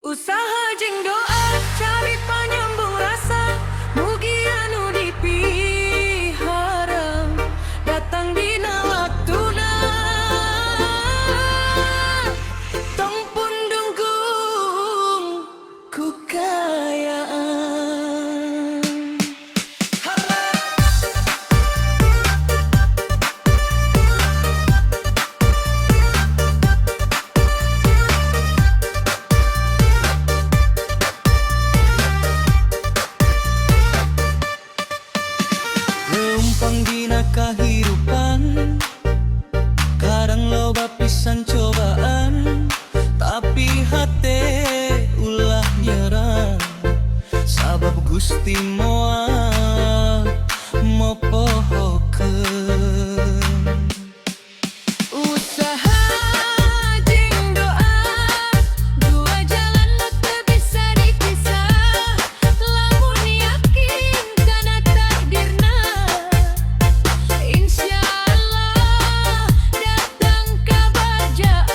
Usaha jeung doa cari panyambung rasa, mugi anu dipihara datang dina waktuna. Tong pun dungkung ku kayaan. Leumpang dina kahirupan, kadang loba pisan cobaan, tapi hate ulah nyerah, sabab Gusti moal mopohokeun. Usaha jeung doa, dua jalan nu teu bisa dipisah. Lamun yakin kana takdirna, insya Allah datang kabajaan.